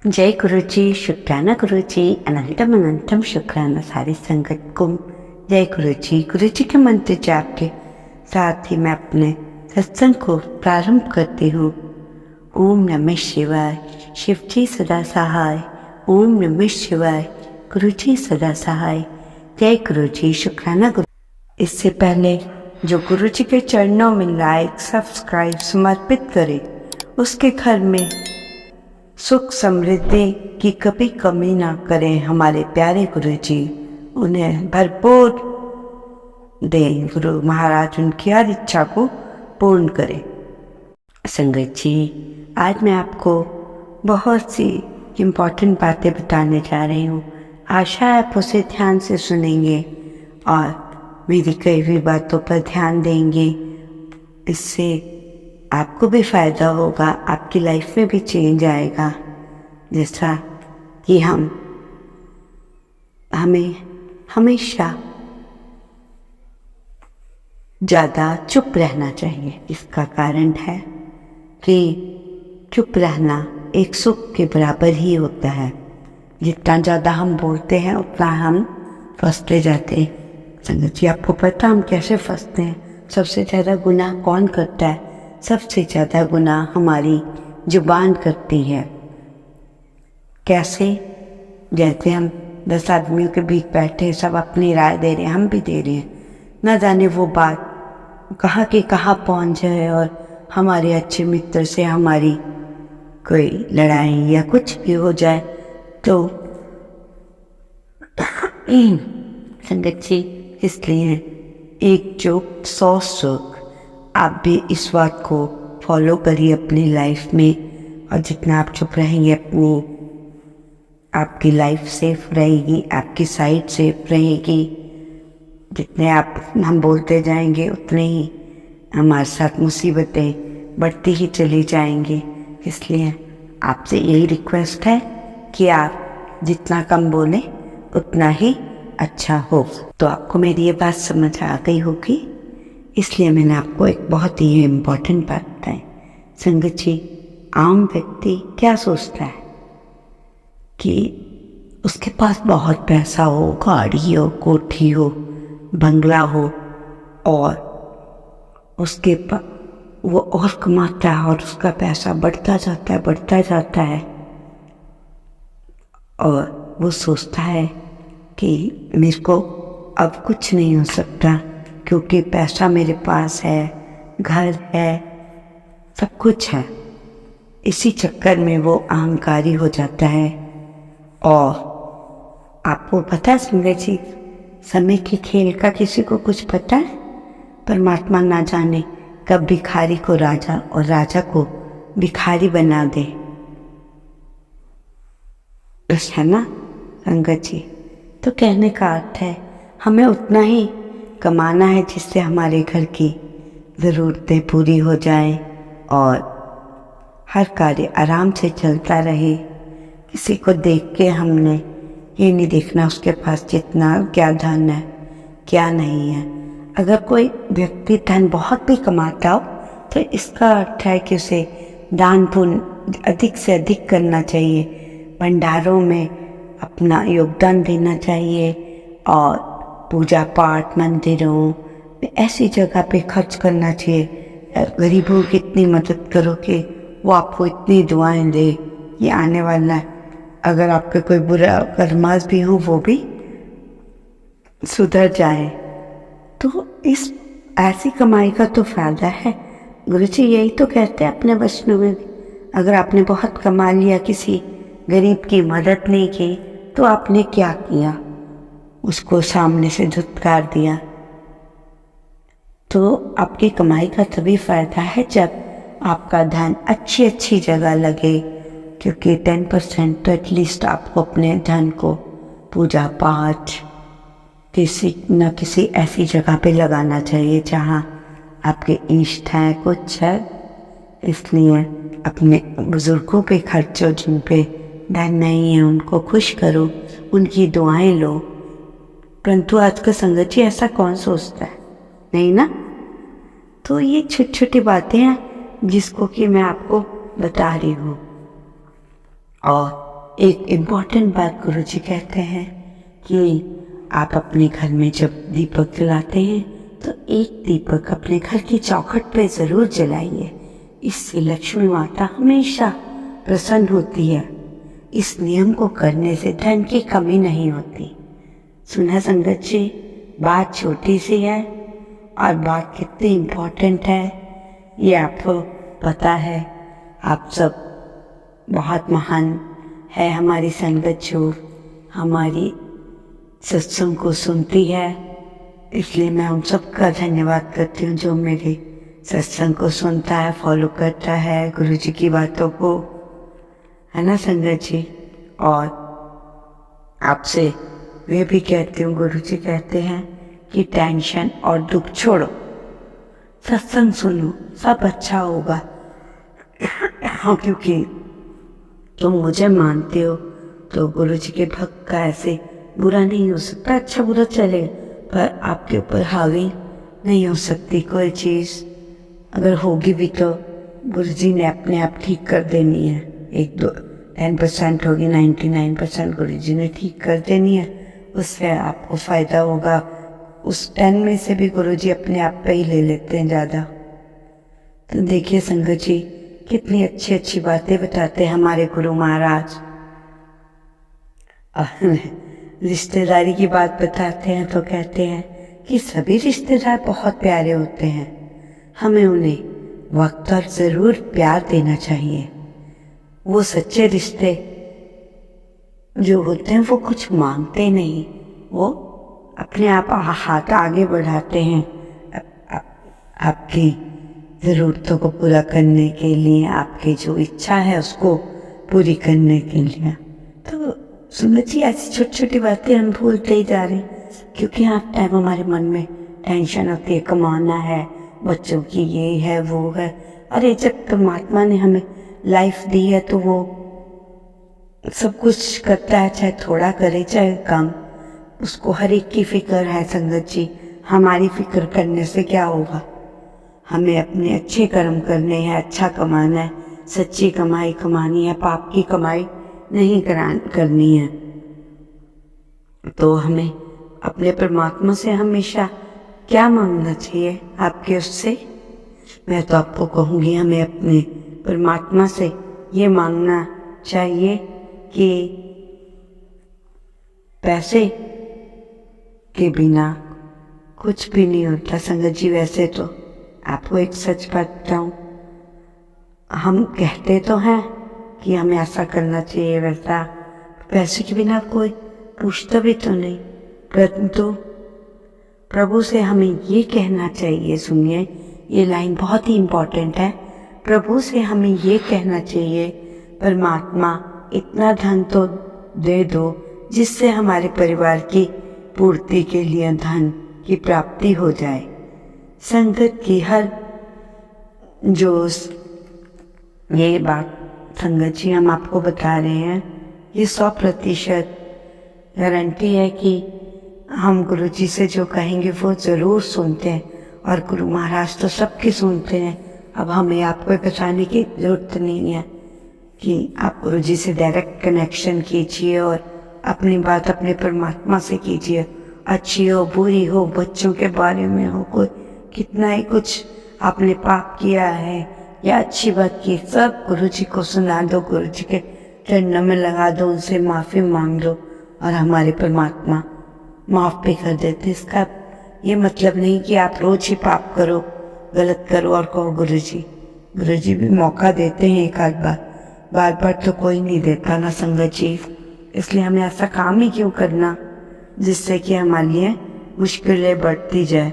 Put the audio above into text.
जय गुरुजी, शुक्राना गुरुजी, अनंतम अनंतम शुक्राना सारी संगत को। जय गुरुजी। गुरुजी के मंत्र जाप के साथ ही मैं अपने सत्संग को प्रारंभ करती हूँ। ओम नमः शिवाय, शिव जी सदा सहाय। ओम नमः शिवाय, गुरुजी सदा सहाय। जय गुरुजी, शुक्राना गुरु। इससे पहले जो गुरुजी के चरणों में लाइक सब्सक्राइब समर्पित करे, उसके घर में सुख समृद्धि की कभी कमी ना करें हमारे प्यारे गुरुजी। उन्हें भरपूर दें गुरु महाराज, उनकी हर इच्छा को पूर्ण करें। संगत जी, आज मैं आपको बहुत सी इम्पोर्टेंट बातें बताने जा रही हूँ। आशा है आप उसे ध्यान से सुनेंगे और मेरी कई हुई बातों पर ध्यान देंगे। इससे आपको भी फायदा होगा, आपकी लाइफ में भी चेंज आएगा। जैसा कि हमें हमेशा ज़्यादा चुप रहना चाहिए। इसका कारण है कि चुप रहना एक सुख के बराबर ही होता है। जितना ज़्यादा हम बोलते हैं उतना हम फंसते जाते हैं। संगत जी, आपको पता हम कैसे फंसते हैं? सबसे ज़्यादा गुनाह कौन करता है? सबसे ज़्यादा गुनाह हमारी जुबान करती है। कैसे? जैसे हम 10 आदमियों के बीच बैठे, सब अपनी राय दे रहे हैं, हम भी दे रहे हैं, न जाने वो बात कहाँ की कहाँ पहुँच जाए और हमारे अच्छे मित्र से हमारी कोई लड़ाई या कुछ भी हो जाए। तो संगत जी, इसलिए एक जोक 100 सुख। आप भी इस बात को फॉलो करिए अपनी लाइफ में, और जितना आप चुप रहेंगे आपकी लाइफ सेफ रहेगी, आपकी साइड सेफ रहेगी। जितने हम बोलते जाएंगे उतने ही हमारे साथ मुसीबतें बढ़ती ही चली जाएंगी। इसलिए आपसे यही रिक्वेस्ट है कि आप जितना कम बोलें उतना ही अच्छा हो। तो आपको मेरी ये बात समझ आ गई होगी, इसलिए मैंने आपको एक बहुत ही इम्पोर्टेंट बात बताई। संगत जी, आम व्यक्ति क्या सोचता है कि उसके पास बहुत पैसा हो, गाड़ी हो, कोठी हो, बंगला हो, और उसके वो और कमाता है और उसका पैसा बढ़ता जाता है और वो सोचता है कि मेरे को अब कुछ नहीं हो सकता क्योंकि पैसा मेरे पास है, घर है, सब कुछ है। इसी चक्कर में वो अहंकारी हो जाता है। और आपको पता है संगत जी, समय के खेल का किसी को कुछ पता है? परमात्मा ना जाने कब भिखारी को राजा और राजा को भिखारी बना दे। बस है ना संगत जी? तो कहने का अर्थ है हमें उतना ही कमाना है जिससे हमारे घर की ज़रूरतें पूरी हो जाएं और हर कार्य आराम से चलता रहे। किसी को देख के हमने ये नहीं देखना उसके पास जितना क्या धन है क्या नहीं है। अगर कोई व्यक्ति धन बहुत भी कमाता हो तो इसका अर्थ है कि उसे दान पुण्य अधिक से अधिक करना चाहिए, भंडारों में अपना योगदान देना चाहिए और पूजा पाठ मंदिरों ऐसी जगह पे खर्च करना चाहिए। गरीबों की इतनी मदद करो कि वो आपको इतनी दुआएं दे। ये आने वाला है, अगर आपके कोई बुरा कर्मास भी हो वो भी सुधर जाए। तो इस ऐसी कमाई का तो फायदा है। गुरुजी यही तो कहते हैं अपने वचनों में, अगर आपने बहुत कमा लिया, किसी गरीब की मदद नहीं की, तो आपने क्या किया? उसको सामने से धुतकार दिया। तो आपकी कमाई का तभी फायदा है जब आपका धन अच्छी अच्छी जगह लगे, क्योंकि 10% तो एटलीस्ट आपको अपने धन को पूजा पाठ किसी न किसी ऐसी जगह पे लगाना चाहिए जहाँ आपके इष्ट हैं, कुछ है। इसलिए अपने बुजुर्गों पे खर्चो, जिन पे धन नहीं है उनको खुश करो, उनकी दुआएं लो। परंतु आज का संगत जी ऐसा कौन सोचता है? नहीं ना। तो ये छोटी छोटी बातें हैं जिसको कि मैं आपको बता रही हूँ। और एक इम्पॉर्टेंट बात गुरुजी कहते हैं कि आप अपने घर में जब दीपक जलाते हैं तो एक दीपक अपने घर की चौखट पे ज़रूर जलाइए। इससे लक्ष्मी माता हमेशा प्रसन्न होती है। इस नियम को करने से धन की कमी नहीं होती। सुना संगत जी, बात छोटी सी है और बात कितनी इम्पोर्टेंट है ये आपको पता है। आप सब बहुत महान है हमारी संगत जो हमारी सत्संग को सुनती है, इसलिए मैं उन सबका धन्यवाद करती हूँ जो मेरे सत्संग को सुनता है, फॉलो करता है गुरुजी की बातों को, है ना संगत जी। और आपसे वे भी कहती हूँ, गुरुजी कहते हैं कि टेंशन और दुख छोड़ो, सत्संग सुनो, सब अच्छा होगा। हाँ, क्योंकि तुम मुझे मानते हो तो गुरुजी के भक्त का ऐसे बुरा नहीं हो सकता। अच्छा बुरा चलेगा पर आपके ऊपर हावी नहीं हो सकती कोई चीज़। अगर होगी भी तो गुरुजी ने अपने आप ठीक कर देनी है। 10% होगी, 99% गुरुजी ने ठीक कर देनी है। उससे आपको फ़ायदा होगा। उस 10 में से भी गुरुजी अपने आप पे ही ले लेते हैं ज़्यादा। तो देखिए संगत जी, कितनी अच्छी अच्छी बातें बताते हैं हमारे गुरु महाराज। रिश्तेदारी की बात बताते हैं तो कहते हैं कि सभी रिश्तेदार बहुत प्यारे होते हैं, हमें उन्हें वक्त और ज़रूर प्यार देना चाहिए। वो सच्चे रिश्ते जो होते हैं वो कुछ मांगते नहीं, वो अपने आप हाथ आगे बढ़ाते हैं आपकी ज़रूरतों को पूरा करने के लिए, आपकी जो इच्छा है उसको पूरी करने के लिए। तो सुनत जी, ऐसी छोटी छोटी बातें हम भूलते ही जा रहे हैं, क्योंकि हर टाइम हमारे मन में टेंशन होती है, कमाना है, बच्चों की ये है वो है। अरे जब परमात्मा ने हमें लाइफ दी है तो वो सब कुछ करता है, चाहे थोड़ा करे चाहे कम, उसको हर एक की फिक्र है संगत जी। हमारी फिक्र करने से क्या होगा? हमें अपने अच्छे कर्म करने हैं, अच्छा कमाना है, सच्ची कमाई कमानी है, पाप की कमाई नहीं करनी है। तो हमें अपने परमात्मा से हमेशा क्या मांगना चाहिए आपके उससे? मैं तो आपको कहूँगी हमें अपने परमात्मा से ये मांगना चाहिए कि पैसे के बिना कुछ भी नहीं होता संगत जी। वैसे तो आपको एक सच बात बताऊं, हम कहते तो हैं कि हमें ऐसा करना चाहिए वैसा, पैसे के बिना कोई पूछता भी तो नहीं, परंतु प्रभु से हमें ये कहना चाहिए। सुनिए, ये लाइन बहुत ही इम्पोर्टेंट है। प्रभु से हमें ये कहना चाहिए, परमात्मा इतना धन तो दे दो जिससे हमारे परिवार की पूर्ति के लिए धन की प्राप्ति हो जाए। संगत की हर जो ये बात संगत जी हम आपको बता रहे हैं, ये 100% गारंटी है कि हम गुरु जी से जो कहेंगे वो ज़रूर सुनते हैं, और गुरु महाराज तो सबकी सुनते हैं। अब हमें आपको बताने की ज़रूरत नहीं है कि आप गुरु जी से डायरेक्ट कनेक्शन कीजिए और अपनी बात अपने परमात्मा से कीजिए। अच्छी हो बुरी हो, बच्चों के बारे में हो, कोई कितना ही कुछ आपने पाप किया है या अच्छी बात की, सब गुरु जी को सुना दो, गुरु जी के चरणों में लगा दो, उनसे माफ़ी मांग दो और हमारे परमात्मा माफ़ भी कर देते। इसका ये मतलब नहीं कि आप रोज ही पाप करो, गलत करो और कहो गुरु जी भी मौका देते हैं एक आध बार, बार बार तो कोई नहीं देता ना संगत जी। इसलिए हमें ऐसा काम ही क्यों करना जिससे कि हमारे लिए मुश्किलें बढ़ती जाए।